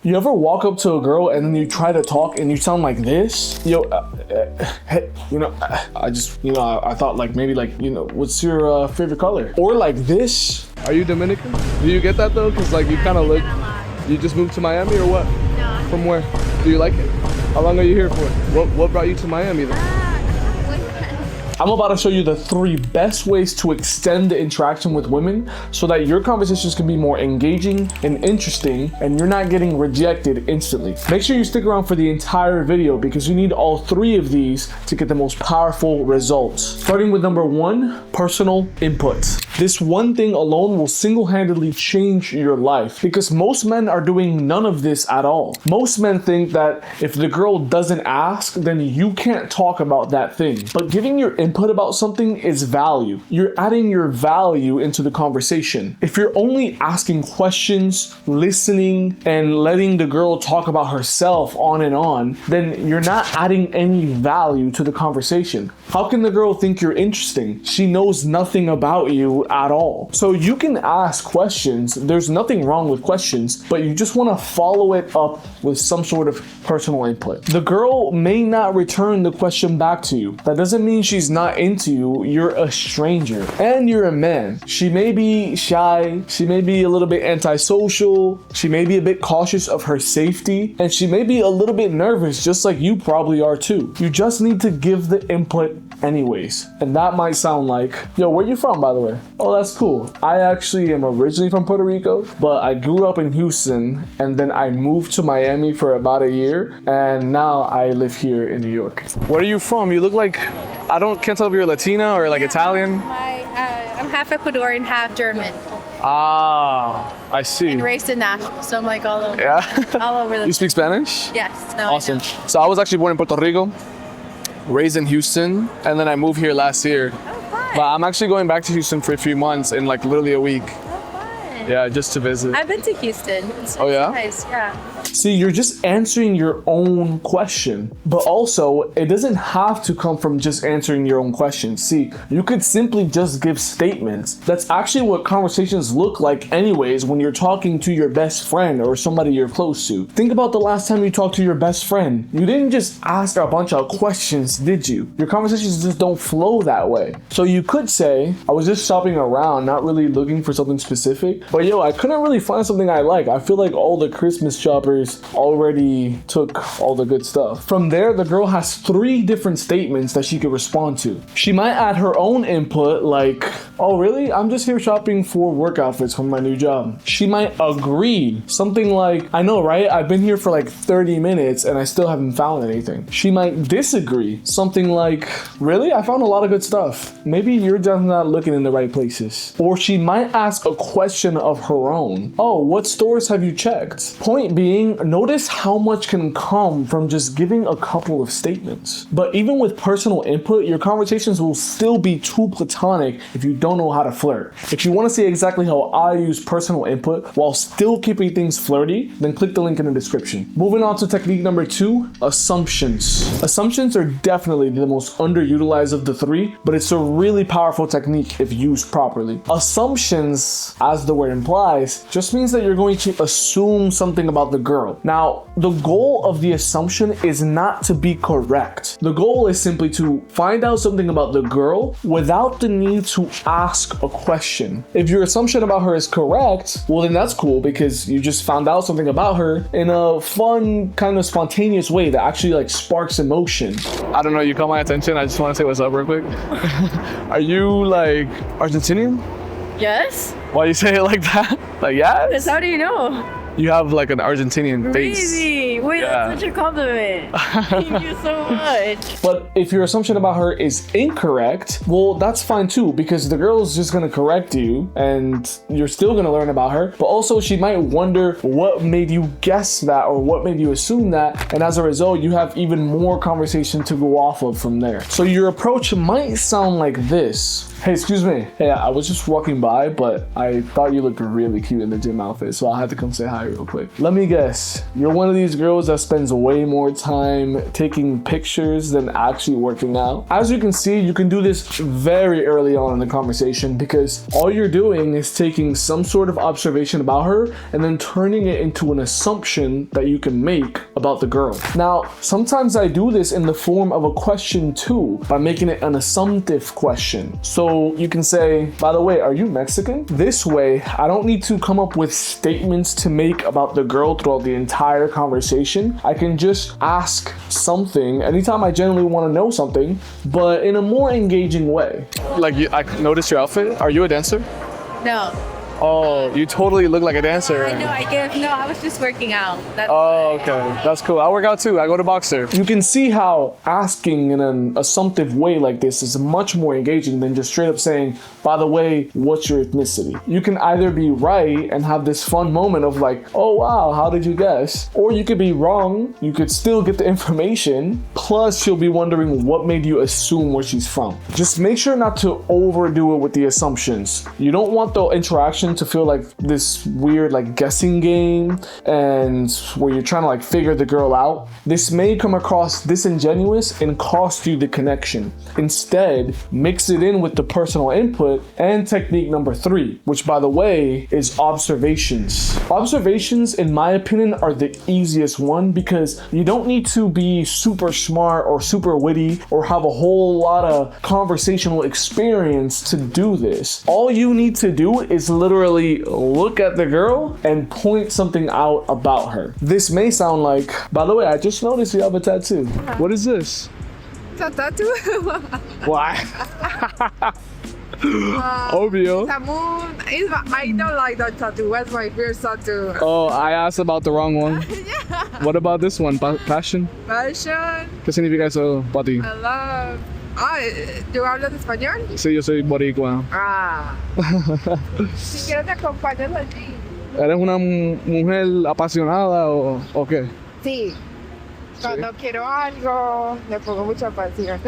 You ever walk up to a girl and then you try to talk and you sound like this? Yo, hey, I thought like maybe like, what's your favorite color? Or like this? Are you Dominican? Do you get that though? Cause like you kind of look, you just moved to Miami or what? No. From where? Do you like it? How long are you here for? What brought you to Miami then? I'm about to show you the 3 best ways to extend the interaction with women so that your conversations can be more engaging and interesting and you're not getting rejected instantly. Make sure you stick around for the entire video because you need all 3 of these to get the most powerful results. Starting with number 1, personal input. This one thing alone will single-handedly change your life because most men are doing none of this at all. Most men think that if the girl doesn't ask, then you can't talk about that thing. But giving your input about something is value. You're adding your value into the conversation. If you're only asking questions, listening, and letting the girl talk about herself on and on, then you're not adding any value to the conversation. How can the girl think you're interesting? She knows nothing about you at all. So you can ask questions. There's nothing wrong with questions, but you just want to follow it up with some sort of personal input. The girl may not return the question back to you. That doesn't mean she's not into you. You're a stranger and you're a man. She may be shy. She may be a little bit antisocial. She may be a bit cautious of her safety, and she may be a little bit nervous, just like you probably are too. You just need to give the input anyways. And that might sound like, yo, where you from, by the way? Oh, that's cool. I actually am originally from Puerto Rico, but I grew up in Houston and then I moved to Miami for about a year and now I live here in New York. Where are you from? You look like, can't tell if you're Latina or like Italian. I'm half Ecuadorian, half German. Ah, I see. And raised in Nashville, so I'm like all over. Yeah. All over the. You speak Spanish? Yes. No, Awesome. So I was actually born in Puerto Rico, raised in Houston, and then I moved here last year. Oh, fun. But I'm actually going back to Houston for a few months in like literally a week. Oh, fun. Yeah, just to visit. I've been to Houston. It's yeah? nice. Yeah. See, you're just answering your own question, but also it doesn't have to come from just answering your own question. See, you could simply just give statements. That's actually what conversations look like anyways when you're talking to your best friend or somebody you're close to. Think about the last time you talked to your best friend. You didn't just ask a bunch of questions, did you? Your conversations just don't flow that way. So you could say, I was just shopping around, not really looking for something specific, but yo, I couldn't really find something I like. I feel like all the Christmas shoppers already took all the good stuff. From there, the girl has 3 different statements that she could respond to. She might add her own input like, oh really? I'm just here shopping for work outfits for my new job. She might agree, something like, I know, right? I've been here for like 30 minutes and I still haven't found anything. She might disagree, something like, really? I found a lot of good stuff. Maybe you're just not looking in the right places. Or she might ask a question of her own. Oh, what stores have you checked? Point being, notice how much can come from just giving a couple of statements. But even with personal input, your conversations will still be too platonic if you don't know how to flirt. If you want to see exactly how I use personal input while still keeping things flirty, then click the link in the description. Moving on to technique number 2, assumptions. Assumptions are definitely the most underutilized of the 3, but it's a really powerful technique if used properly. Assumptions, as the word implies, just means that you're going to assume something about the girl. Now, the goal of the assumption is not to be correct. The goal is simply to find out something about the girl without the need to ask a question. If your assumption about her is correct, well then that's cool because you just found out something about her in a fun, kind of spontaneous way that actually like sparks emotion. I don't know, you caught my attention. I just want to say what's up real quick. Are you like Argentinian? Yes. Why you say it like that? Like, yeah? Yes. How do you know? You have like an Argentinian face. Really? Wait, Yeah. that's such a compliment. Thank you so much. But if your assumption about her is incorrect, well, that's fine too, because the girl's just gonna correct you and you're still gonna learn about her. But also she might wonder what made you guess that or what made you assume that. And as a result, you have even more conversation to go off of from there. So your approach might sound like this. Hey, excuse me. Hey, I was just walking by, but I thought you looked really cute in the gym outfit, so I had to come say hi real quick. Let me guess. You're one of these girls that spends way more time taking pictures than actually working out. As you can see, you can do this very early on in the conversation because all you're doing is taking some sort of observation about her and then turning it into an assumption that you can make about the girl. Now, sometimes I do this in the form of a question too, by making it an assumptive question. So you can say, by the way, are you Mexican? This way, I don't need to come up with statements to make about the girl throughout the entire conversation. I can just ask something anytime I genuinely want to know something, but in a more engaging way. Like, I noticed your outfit. Are you a dancer? No. Oh, you totally look like a dancer. I know, I was just working out. That's Oh, okay. That's cool. I work out too. I go to Boxer. You can see how asking in an assumptive way like this is much more engaging than just straight up saying, by the way, what's your ethnicity? You can either be right and have this fun moment of like, oh wow, how did you guess? Or you could be wrong, you could still get the information, plus she'll be wondering what made you assume where she's from. Just make sure not to overdo it with the assumptions. You don't want the interaction to feel like this weird like guessing game and where you're trying to like figure the girl out. This may come across disingenuous and cost you the connection. Instead, mix it in with the personal input and technique number 3, which by the way is observations. Observations, in my opinion, are the easiest one because you don't need to be super smart or super witty or have a whole lot of conversational experience to do this. All you need to do is literally look at the girl and point something out about her. This may sound like, by the way, I just noticed you have a tattoo. What is this? It's a tattoo. Why? Obvio. I don't like that tattoo. That's my first tattoo. Oh, I asked about the wrong one. What about this one? Passion? Fashion. ¿Qué significa eso para ti? I love. ¿Tú hablas español? Sí, yo soy boricua. Si quieres te acompaño allí. ¿Eres una mujer apasionada o qué? Sí. Cuando quiero algo, le pongo mucha pasión.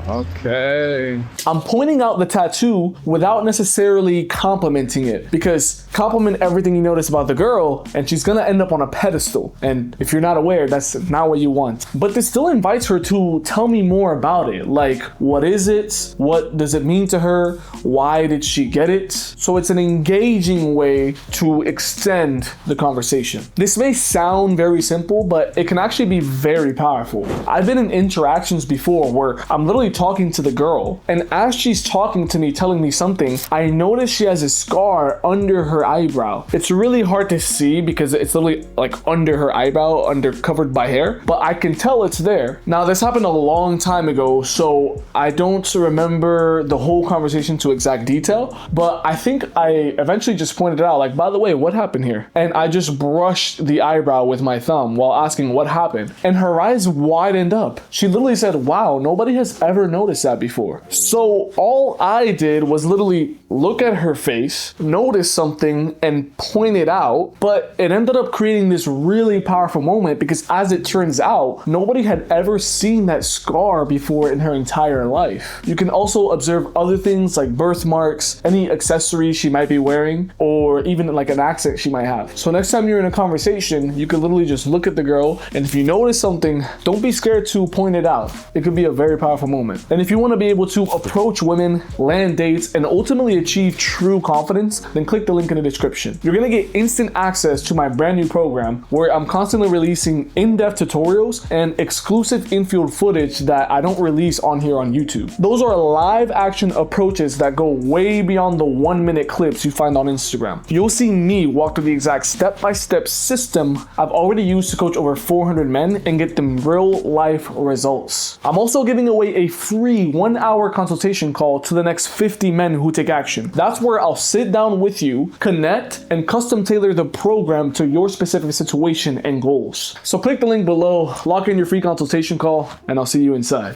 Okay. I'm pointing out the tattoo without necessarily complimenting it because compliment everything you notice about the girl and she's gonna end up on a pedestal. And if you're not aware, that's not what you want. But this still invites her to tell me more about it. Like, what is it? What does it mean to her? Why did she get it? So it's an engaging way to extend the conversation. This may sound very simple, but it can actually be very powerful. I've been in interactions before where I'm literally talking to the girl, and as she's talking to me, telling me something, I notice she has a scar under her eyebrow. It's really hard to see because it's literally like under her eyebrow, covered by hair, but I can tell it's there. Now, this happened a long time ago, so I don't remember the whole conversation to exact detail, but I think I eventually just pointed it out, like, by the way, what happened here? And I just brushed the eyebrow with my thumb while asking what happened. And her eyes widened up. She literally said, wow, nobody has ever noticed that before. So all I did was literally look at her face, notice something, and point it out. But it ended up creating this really powerful moment because, as it turns out, nobody had ever seen that scar before in her entire life. You can also observe other things like birthmarks, any accessories she might be wearing, or even like an accent she might have. So next time you're in a conversation, you can literally just look at the girl, and if you notice something, don't be scared to point it out. It could be a very powerful moment. And if you want to be able to approach women, land dates, and ultimately achieve true confidence, then click the link in the description. You're going to get instant access to my brand new program where I'm constantly releasing in-depth tutorials and exclusive infield footage that I don't release on here on YouTube. Those are live action approaches that go way beyond the 1-minute clips you find on Instagram. You'll see me walk through the exact step-by-step system I've already used to coach over 400 men and get them real life results. I'm also giving away a free 1-hour consultation call to the next 50 men who take action. That's where I'll sit down with you, connect, and custom tailor the program to your specific situation and goals. So click the link below, lock in your free consultation call, and I'll see you inside.